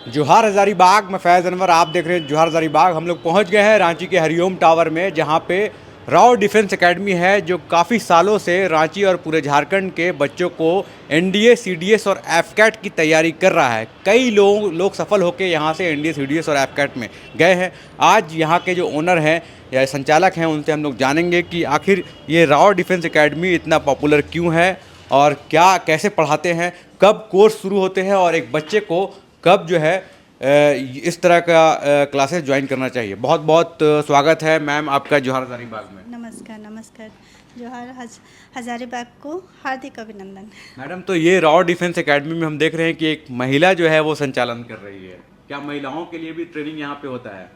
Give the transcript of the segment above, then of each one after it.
जोहार हज़ारीबाग में फैज़ अनवर आप देख रहे हैं जोहार हज़ारीबाग। हम लोग पहुंच गए हैं रांची के हरिओम टावर में, जहां पे राव डिफेंस एकेडमी है, जो काफ़ी सालों से रांची और पूरे झारखंड के बच्चों को एनडीए, सीडीएस और एफकैट की तैयारी कर रहा है। कई लोग सफल होकर यहां से एनडीए, सीडीएस और एफकैट में गए हैं। आज यहां के जो ओनर हैं या संचालक हैं, उनसे हम लोग जानेंगे कि आखिर ये राव डिफेंस एकेडमी इतना पॉपुलर क्यों है और क्या कैसे पढ़ाते हैं, कब कोर्स शुरू होते हैं और एक बच्चे को कब जो है इस तरह का क्लासेस ज्वाइन करना चाहिए। बहुत बहुत स्वागत है मैम आपका जोहार हज़ारीबाग में। नमस्कार नमस्कार। जोहार हज़ारीबाग को हार्दिक अभिनंदन। मैडम, तो ये राव डिफेंस एकेडमी में हम देख रहे हैं कि एक महिला जो है वो संचालन कर रही है। क्या महिलाओं के लिए भी ट्रेनिंग यहाँ पे होता है?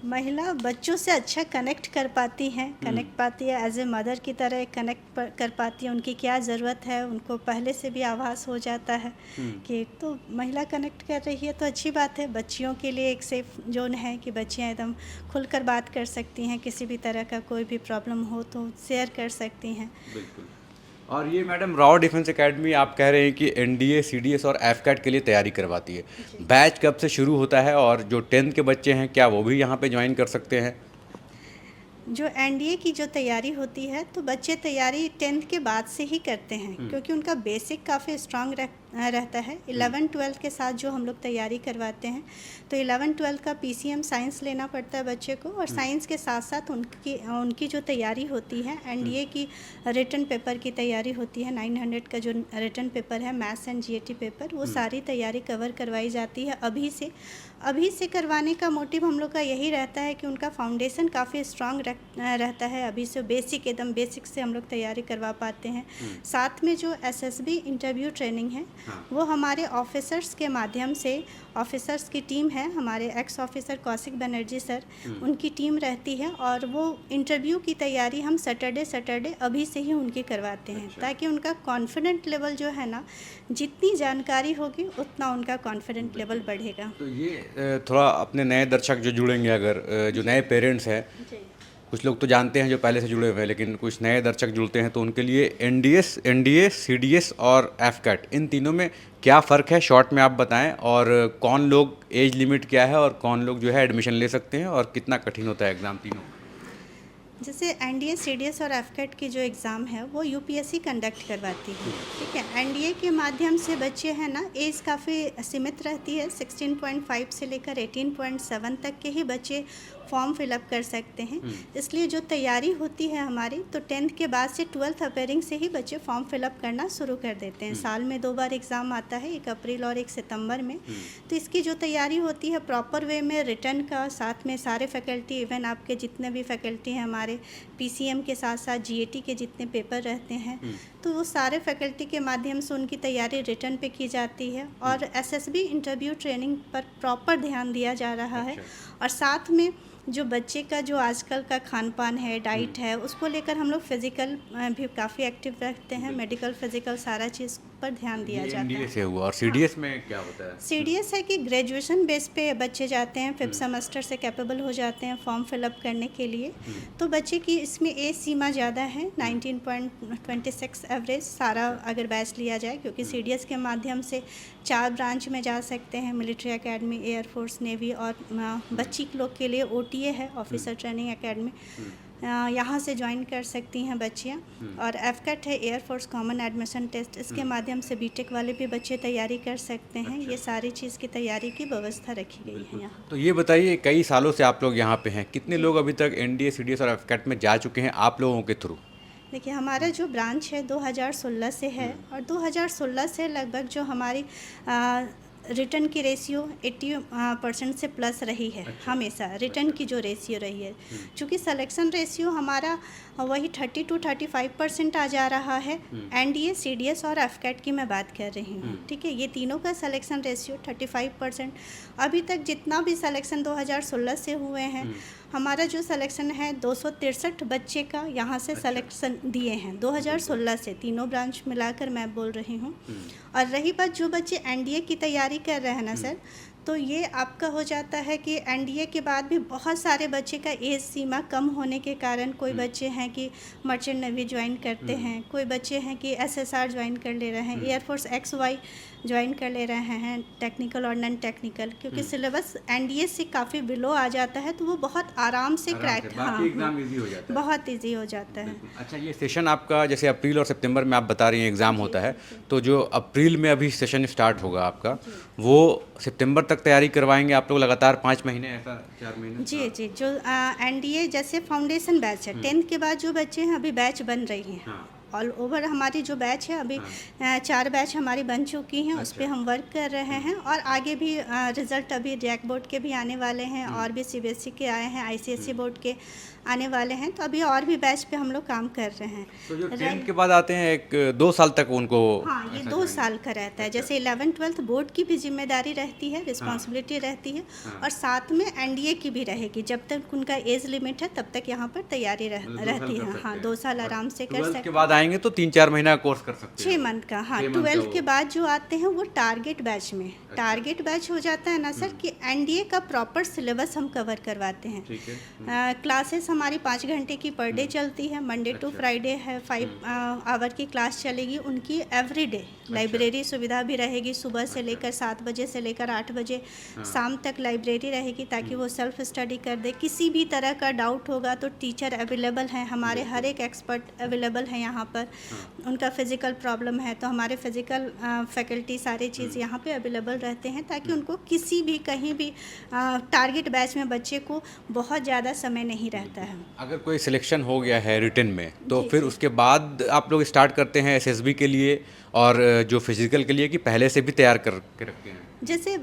महिला बच्चों से अच्छा कनेक्ट कर पाती हैं, कनेक्ट पाती है एज ए मदर की तरह कनेक्ट कर पाती है। उनकी क्या ज़रूरत है उनको पहले से भी आभास हो जाता है कि तो महिला कनेक्ट कर रही है तो अच्छी बात है। बच्चियों के लिए एक सेफ जोन है कि बच्चियां एकदम खुलकर बात कर सकती हैं, किसी भी तरह का कोई भी प्रॉब्लम हो तो शेयर कर सकती हैं। बिल्कुल। और ये मैडम राव डिफेंस एकेडमी आप कह रहे हैं कि एनडीए, सीडीएस और एफकैट के लिए तैयारी करवाती है। बैच कब से शुरू होता है और जो 10th के बच्चे हैं क्या वो भी यहाँ पे ज्वाइन कर सकते हैं? जो एनडीए की जो तैयारी होती है तो बच्चे तैयारी 10th के बाद से ही करते हैं, क्योंकि उनका बेसिक काफ़ी स्ट्रांग रहता है। 11-12 के साथ जो हम लोग तैयारी करवाते हैं तो 11-12 का पीसीएम साइंस लेना पड़ता है बच्चे को, और साइंस के साथ साथ उनकी जो तैयारी होती है एनडीए की रिटन पेपर की तैयारी होती है। 900 का जो रिटन पेपर है, मैथ्स एंड जीएटी पेपर, वो सारी तैयारी कवर करवाई जाती है अभी से करवाने का मोटिव हम लोग का यही रहता है कि उनका फाउंडेशन काफ़ी स्ट्रांग रहता है। अभी से एकदम बेसिक से हम लोग तैयारी करवा पाते हैं। साथ में जो एसएसबी इंटरव्यू ट्रेनिंग है वो हमारे ऑफिसर्स के माध्यम से, ऑफिसर्स की टीम है, हमारे x officer Kaushik Banerjee sir, उनकी टीम रहती है, और वो इंटरव्यू की तैयारी हम सैटरडे अभी से ही उनकी करवाते हैं। ताकि उनका कॉन्फिडेंट लेवल जो है ना, जितनी जानकारी होगी उतना उनका कॉन्फिडेंट लेवल बढ़ेगा। तो ये थोड़ा अपने नए दर्शक जो जुड़ेंगे, अगर जो नए पेरेंट्स हैं, कुछ लोग तो जानते हैं जो पहले से जुड़े हुए हैं, लेकिन कुछ नए दर्शक जुड़ते हैं, तो उनके लिए एनडीए, सीडीएस और एफकैट, इन तीनों में क्या फ़र्क है, शॉर्ट में आप बताएं। और कौन लोग, एज लिमिट क्या है और कौन लोग जो है एडमिशन ले सकते हैं और कितना कठिन होता है एग्ज़ाम तीनों? जैसे एनडीए, सीडीएस और एफकैट की जो एग्ज़ाम है वो यूपीएससी कंडक्ट करवाती है। ठीक है, एनडीए के माध्यम से बच्चे हैं ना, एज काफ़ी सीमित रहती है। 16.5 से लेकर 18.7 तक के ही बच्चे फॉर्म फिलअप कर सकते हैं। इसलिए जो तैयारी होती है हमारी, तो 10th के बाद से 12th अपेयरिंग से ही बच्चे फॉर्म फिलअप करना शुरू कर देते हैं। साल में 2 बार एग्ज़ाम आता है, 1 अप्रैल और 1 सितंबर में। तो इसकी जो तैयारी होती है प्रॉपर वे में, रिटर्न का, साथ में सारे फैकल्टी, इवन आपके जितने भी फैकल्टी हैं हमारे पीसीएम के साथ साथ जीएटी के जितने पेपर रहते हैं, तो वो सारे फैकल्टी के माध्यम से उनकी तैयारी रिटर्न पे की जाती है। और एसएसबी इंटरव्यू ट्रेनिंग पर प्रॉपर ध्यान दिया जा रहा है। और साथ में जो बच्चे का जो आजकल का खान पान है, डाइट है, उसको लेकर हम लोग फिज़िकल भी काफ़ी एक्टिव रखते हैं। मेडिकल, फिज़िकल सारा चीज़ पर ध्यान दिया जाता है। एनडीए से हुआ। और सीडीएस में क्या होता है? सीडीएस है कि ग्रेजुएशन बेस पे बच्चे जाते हैं, 5th सेमेस्टर से कैपेबल हो जाते हैं फॉर्म फिलअप करने के लिए। तो बच्चे की इसमें एज सीमा ज़्यादा है, 19.26 एवरेज सारा अगर बैच लिया जाए, क्योंकि सीडीएस के माध्यम से 4 ब्रांच में जा सकते हैं, मिलिट्री एकेडमी, एयरफोर्स, नेवी, और बच्ची लोग के लिए ओटीए है, ऑफिसर ट्रेनिंग एकेडमी, यहाँ से ज्वाइन कर सकती हैं बच्चियाँ। और एफकैट है, एयरफोर्स कॉमन एडमिशन टेस्ट, इसके माध्यम से बीटेक वाले भी बच्चे तैयारी कर सकते हैं। ये सारी चीज़ की तैयारी की व्यवस्था रखी गई है यहाँ। तो ये बताइए, कई सालों से आप लोग यहाँ पे हैं, कितने लोग अभी तक एनडीए, सीडीएस और एफकैट में जा चुके हैं आप लोगों के थ्रू? देखिए, हमारा जो ब्रांच है 2016 से है, और 2016 से लगभग जो हमारी रिटर्न की रेशियो 80% से प्लस रही है। हमेशा रिटर्न की जो रेशियो रही है, चूँकि सिलेक्शन रेशियो हमारा वही 30 to 35% आ जा रहा है। एनडीए, सीडीएस और एफकैट की मैं बात कर रही हूँ। ठीक है, ये तीनों का सिलेक्शन रेशियो 35%। अभी तक जितना भी सिलेक्शन 2016 से हुए हैं, हमारा जो सिलेक्शन है 263 बच्चे का यहाँ से सिलेक्शन दिए हैं 2016 से, तीनों ब्रांच मिलाकर मैं बोल रही हूँ। और रही बात जो बच्चे एनडीए की तैयारी कर रहे हैं ना सर, तो ये आपका हो जाता है कि एनडीए के बाद भी बहुत सारे बच्चे का एज सीमा कम होने के कारण कोई बच्चे हैं कि मर्चेंट नेवी ज्वाइन करते हैं, कोई बच्चे हैं कि एसएसआर ज्वाइन कर ले रहे हैं, एयरफोर्स XY ज्वाइन कर ले रहे हैं, टेक्निकल और नॉन टेक्निकल, क्योंकि सिलेबस एनडीए से काफ़ी बिलो आ जाता है तो वो बहुत आराम से क्रैक, हाँ, एग्जाम इजी हो जाता है, बहुत ईजी हो जाता है। अच्छा, ये सेशन आपका जैसे अप्रैल और सितंबर में आप बता रही हैं एग्ज़ाम होता है, तो जो अप्रैल में अभी सेशन स्टार्ट होगा आपका, वो सितंबर तक तैयारी करवाएंगे आप लोग लगातार 5 महीने, ऐसा 4 महीने? जी जी, जो एनडीए जैसे फाउंडेशन बैच है, 10th के बाद जो बच्चे हैं अभी बैच बन रही हैं, हाँ। ऑल ओवर हमारी जो बैच है अभी 4 बैच हमारी बन चुकी हैं, उस पर हम वर्क कर रहे हैं और आगे भी रिज़ल्ट अभी जैक बोर्ड के भी आने वाले हैं और भी सीबीएसई के आए हैं, आईसीएसई बोर्ड के आने वाले हैं, तो अभी और भी बैच पे हम लोग काम कर रहे हैं। तो जो 10th के बाद आते हैं एक 2 साल तक उनको, हाँ, ये 2 साल का रहता है। जैसे 11th-12th बोर्ड की भी जिम्मेदारी रहती है, रिस्पॉन्सिबिलिटी रहती है और साथ में एनडीए की भी रहेगी। जब तक उनका एज लिमिट है तब तक यहाँ पर तैयारी रहती है। हाँ, 2 साल आराम से कर सकते के बाद आएंगे तो 3-4 महीना कोर्स कर सकते हैं, 6 मंथ का। हाँ, 12th के बाद जो आते हैं वो टारगेट बैच में, टारगेट बैच हो जाता है ना सर कि एनडीए का प्रॉपर सिलेबस हम कवर करवाते हैं। ठीक है। क्लासेस हमारी 5 घंटे की पर डे चलती है, मंडे टू फ्राइडे है, 5 आवर की क्लास चलेगी उनकी एवरी डे। लाइब्रेरी सुविधा भी रहेगी, सुबह से लेकर 7 बजे से लेकर 8 बजे शाम तक लाइब्रेरी रहेगी ताकि वो सेल्फ स्टडी कर दे। किसी भी तरह का डाउट होगा तो टीचर अवेलेबल हैं, हमारे हर एक एक्सपर्ट अवेलेबल हैं यहाँ पर। उनका फिज़िकल प्रॉब्लम है तो हमारे फिज़िकल फैकल्टी सारी चीज़ यहाँ पे अवेलेबल रहते हैं ताकि उनको किसी भी कहीं भी टारगेट बैच में बच्चे को बहुत ज़्यादा समय नहीं रहता है। अगर कोई सिलेक्शन हो गया है रिटन में तो फिर उसके बाद आप लोग स्टार्ट करते हैं एसएसबी के लिए और जो फिजिकल के लिए, कि पहले से भी तैयार करके रखते हैं? जैसे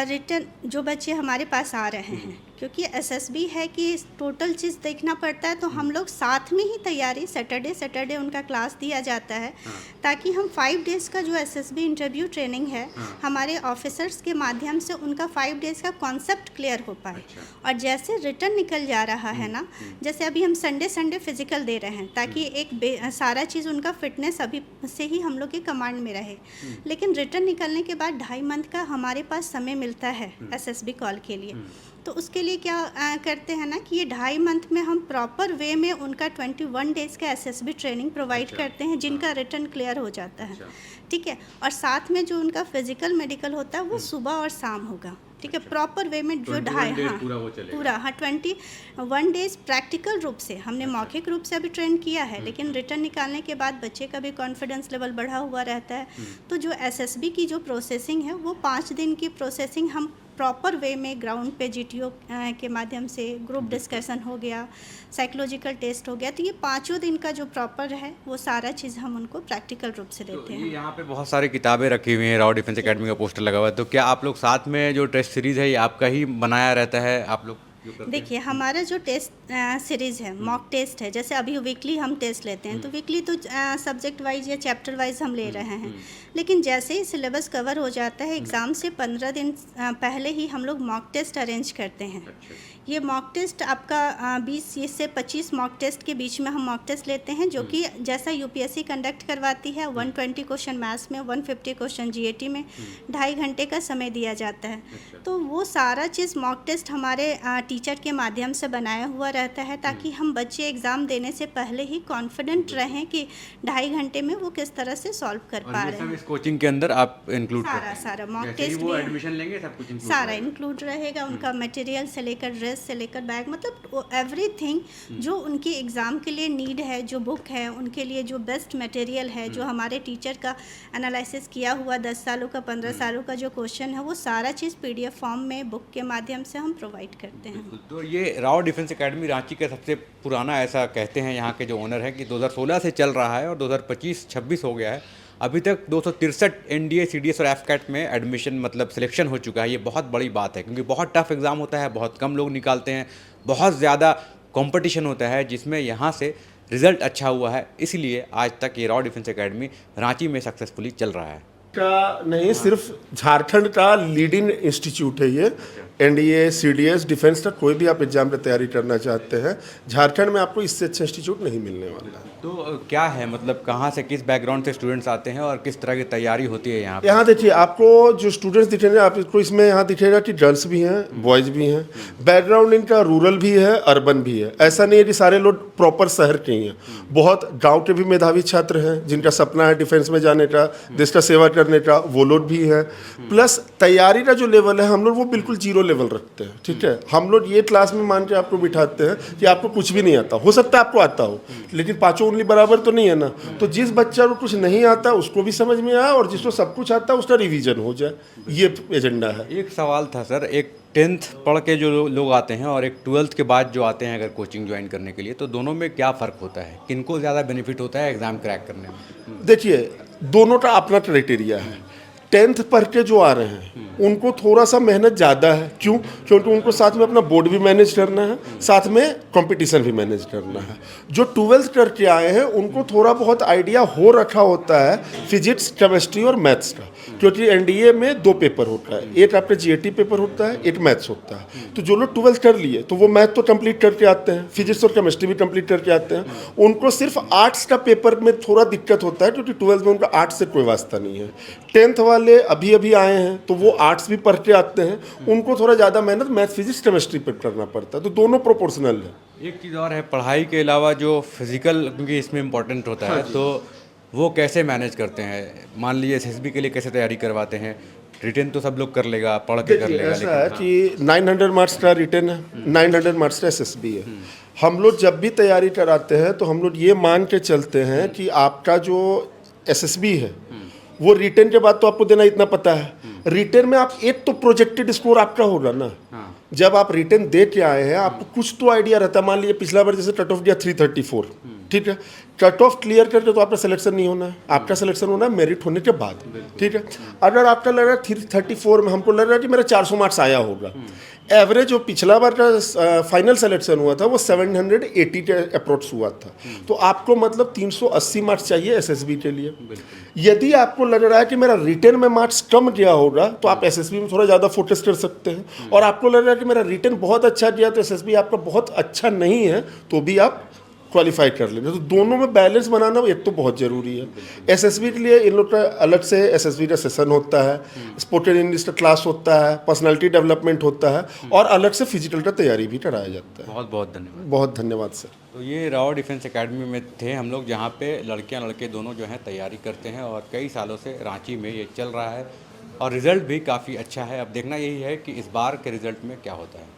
रिटर्न जो बच्चे हमारे पास आ रहे हैं, क्योंकि एसएसबी है कि टोटल चीज़ देखना पड़ता है तो हम लोग साथ में ही तैयारी, सैटरडे उनका क्लास दिया जाता है ताकि हम 5 डेज़ का जो एसएसबी इंटरव्यू ट्रेनिंग है हमारे ऑफिसर्स के माध्यम से उनका 5 डेज़ का कॉन्सेप्ट क्लियर हो पाए। और जैसे रिटर्न निकल जा रहा है ना, जैसे अभी हम संडे फिजिकल दे रहे हैं ताकि एक सारा चीज़ उनका फिटनेस अभी से ही हम लोग के कमांड में रहे। लेकिन रिटर्न निकलने के बाद 2.5 मंथ का हमारे पास समय मिलता है एसएसबी कॉल के लिए। तो उसके लिए क्या करते हैं ना कि ये 2.5 मंथ में हम प्रॉपर वे में उनका 21 डेज़ का एसएसबी ट्रेनिंग प्रोवाइड करते हैं जिनका रिटर्न क्लियर हो जाता है। ठीक है, और साथ में जो उनका फिजिकल मेडिकल होता है वो सुबह और शाम होगा। ठीक है, प्रॉपर वे में जो 2.5 पूरा 21 डेज़ प्रैक्टिकल रूप से हमने मौखिक रूप से अभी ट्रेन किया है, लेकिन रिटर्न निकालने के बाद बच्चे का भी कॉन्फिडेंस लेवल बढ़ा हुआ रहता है। तो जो एसएसबी की जो प्रोसेसिंग है वो 5 दिन की प्रोसेसिंग हम प्रॉपर वे में ग्राउंड पे जीटीओ के माध्यम से ग्रुप डिस्कशन हो गया, साइकोलॉजिकल टेस्ट हो गया, तो ये 5 दिन का जो प्रॉपर है वो सारा चीज़ हम उनको प्रैक्टिकल रूप से देते हैं। यहाँ पे बहुत सारी किताबें रखी हुई हैं, राव डिफेंस एकेडमी का पोस्टर लगा हुआ है, तो क्या आप लोग साथ में जो टेस्ट सीरीज़ है ये आपका ही बनाया रहता है, आप लोग? देखिए, हमारा जो टेस्ट सीरीज़ है मॉक टेस्ट है, जैसे अभी वीकली हम टेस्ट लेते हैं तो वीकली तो सब्जेक्ट वाइज या चैप्टर वाइज हम ले रहे हैं, लेकिन जैसे ही सिलेबस कवर हो जाता है एग्ज़ाम से 15 दिन पहले ही हम लोग मॉक टेस्ट अरेंज करते हैं। ये मॉक टेस्ट आपका 20 से 25 मॉक टेस्ट के बीच में हम मॉक टेस्ट लेते हैं, जो कि जैसा यूपीएससी कंडक्ट करवाती है। 120 क्वेश्चन मैथ्स में, 150 क्वेश्चन जीएटी में, 2.5 घंटे का समय दिया जाता है। तो वो सारा चीज़ मॉक टेस्ट हमारे टीचर के माध्यम से बनाया हुआ रहता है ताकि हम बच्चे एग्ज़ाम देने से पहले ही कॉन्फिडेंट रहें कि 2.5 घंटे में वो किस तरह से सॉल्व कर पा रहे हैं। इस कोचिंग के अंदर आप इंक्लूड सारा मॉक टेस्ट वो एडमिशन लेंगे सब कुछ सारा इंक्लूड रहेगा, उनका मटेरियल से लेकर ड्रेस से लेकर बैग, मतलब एवरीथिंग जो उनकी एग्ज़ाम के लिए नीड है, जो बुक है उनके लिए, जो बेस्ट मटेरियल है, जो हमारे टीचर का एनालिसिस किया हुआ 10 सालों का 15 सालों का जो क्वेश्चन है, वो सारा चीज़ पीडीएफ फॉर्म में बुक के माध्यम से हम प्रोवाइड करते हैं। तो ये राव डिफेंस एकेडमी रांची का सबसे पुराना, ऐसा कहते हैं यहाँ के जो ओनर हैं कि 2016 से चल रहा है और 2025-26 हो गया है। अभी तक 263 एनडीए, सीडीएस और एफकैट में एडमिशन मतलब सिलेक्शन हो चुका है। ये बहुत बड़ी बात है क्योंकि बहुत टफ एग्ज़ाम होता है, बहुत कम लोग निकालते हैं, बहुत ज़्यादा कंपटीशन होता है, जिसमें यहाँ से रिज़ल्ट अच्छा हुआ है। इसलिए आज तक ये राव डिफेंस एकेडमी रांची में सक्सेसफुली चल रहा है। का नहीं, सिर्फ झारखंड का लीडिंग इंस्टीट्यूट है ये। एनडीए, सीडीएस, डिफेंस तक कोई भी आप एग्जाम की तैयारी करना चाहते हैं, झारखंड में आपको इससे अच्छा इंस्टीट्यूट नहीं मिलने वाला है। तो क्या है मतलब कहाँ से किस बैकग्राउंड से स्टूडेंट्स आते हैं और किस तरह की तैयारी होती है यहाँ पे? यहाँ देखिए, आपको जो स्टूडेंट्स दिखेंगे आपको इसमें यहाँ दिखेगा कि गर्ल्स भी हैं, बॉयज़ भी हैं। बैकग्राउंड इनका रूरल भी है, अर्बन भी है। ऐसा नहीं है कि सारे लोग प्रॉपर शहर के ही हैं। बहुत गांव के भी मेधावी छात्र हैं जिनका सपना है डिफेंस में जाने का, देश का सेवा करने का, वो लोग भी हैं। प्लस तैयारी का जो लेवल है हम लोग वो बिल्कुल जीरो लेवल रखते हैं, ठीक है। हम लोग ये क्लास में मान के आपको बिठाते हैं कि आपको कुछ भी नहीं आता। हो सकता है आपको आता हो, लेकिन पाँचों उंगली बराबर तो नहीं है ना। तो जिस बच्चा को कुछ नहीं आता उसको भी समझ में आए और जिसको सब कुछ आता है उसका रिवीजन हो जाए, ये एजेंडा है। एक सवाल था सर, एक 10th पढ़ के जो लोग आते हैं और एक 12th के बाद जो आते हैं अगर कोचिंग ज्वाइन करने के लिए, तो दोनों में क्या फ़र्क होता है? किनको ज़्यादा बेनिफिट होता है एग्ज़ाम क्रैक करने में? देखिए, दोनों का अपना क्राइटेरिया है। 10th पढ़ के जो आ रहे हैं उनको थोड़ा सा मेहनत ज़्यादा है। क्यों? क्योंकि उनको साथ में अपना बोर्ड भी मैनेज करना है, साथ में कंपटीशन भी मैनेज करना है। जो 12th करके आए हैं उनको थोड़ा बहुत आइडिया हो रखा होता है फिजिक्स, केमिस्ट्री और मैथ्स का, क्योंकि एनडीए में 2 पेपर होता है, एक आपका जीएटी पेपर होता है, एक मैथ्स होता है। तो जो लोग 12th कर लिए तो वो मैथ तो कंप्लीट करके आते हैं, फिजिक्स और केमिस्ट्री भी कंप्लीट करके आते हैं। उनको सिर्फ आर्ट्स का पेपर में थोड़ा दिक्कत होता है क्योंकि 12th में उनका आर्ट्स से कोई वास्ता नहीं है। 10th वाले अभी अभी आए हैं तो वो आर्ट्स भी पढ़ के आते हैं, उनको थोड़ा ज़्यादा मेहनत मैथ, फिजिक्स, केमिस्ट्री पर करना पड़ता है। तो दोनों प्रोपोर्शनल है। एक चीज़ और है, पढ़ाई के अलावा जो फिजिकल, क्योंकि इसमें इम्पोर्टेंट होता है, तो वो कैसे मैनेज करते हैं? मान लीजिए एसएसबी के लिए कैसे तैयारी करवाते हैं? रिटेन तो सब लोग कर लेगा, पढ़ के कर लेगा, ऐसा है कि 900 मार्क्स का रिटर्न है, 900 मार्क्स का एसएसबी है। हम लोग जब भी तैयारी कराते हैं तो हम लोग ये मान के चलते हैं कि आपका जो एसएसबी है वो रिटर्न के बाद तो आपको देना इतना पता है। रिटर्न में आप एक तो प्रोजेक्टेड स्कोर आपका होगा ना। जब आप रिटर्न दे के आए हैं आपको कुछ तो आइडिया रहता है। मान लीजिए पिछला बार जैसे कट ऑफ दिया 334, ठीक है। कट ऑफ क्लियर करके तो आपका सिलेक्शन नहीं होना है, आपका सिलेक्शन होना है मेरिट होने के बाद, ठीक है। अगर आपका लग रहा है 334 में, हमको लग रहा है कि मेरा 400 मार्क्स आया होगा, एवरेज जो पिछला बार का फाइनल सिलेक्शन हुआ था वो 780 के अप्रोच हुआ था। तो आपको मतलब 380 मार्क्स चाहिए एसएसबी के लिए। यदि आपको लग रहा है कि मेरा रिटर्न में मार्क्स कम गया होगा तो आप एसएसबी में थोड़ा ज़्यादा फोकस कर सकते हैं। और आपको लग रहा है कि मेरा रिटर्न बहुत अच्छा गया तो एसएसबी आपका बहुत अच्छा नहीं है तो भी आप क्वालिफाई कर लेंगे। तो दोनों में बैलेंस बनाना एक तो बहुत ज़रूरी है। एसएसबी के लिए इन लोग का अलग से एसएसबी का सेशन होता है, स्पोकन इंग्लिश का क्लास होता है, पर्सनालिटी डेवलपमेंट होता है और अलग से फिजिकल का तैयारी भी कराया जाता है। बहुत बहुत धन्यवाद। बहुत धन्यवाद सर। तो ये राव डिफेंस एकेडमी में थे हम लोग, जहाँ पे लड़कियाँ लड़के दोनों जो हैं तैयारी करते हैं और कई सालों से रांची में ये चल रहा है और रिज़ल्ट भी काफ़ी अच्छा है। अब देखना यही है कि इस बार के रिज़ल्ट में क्या होता है।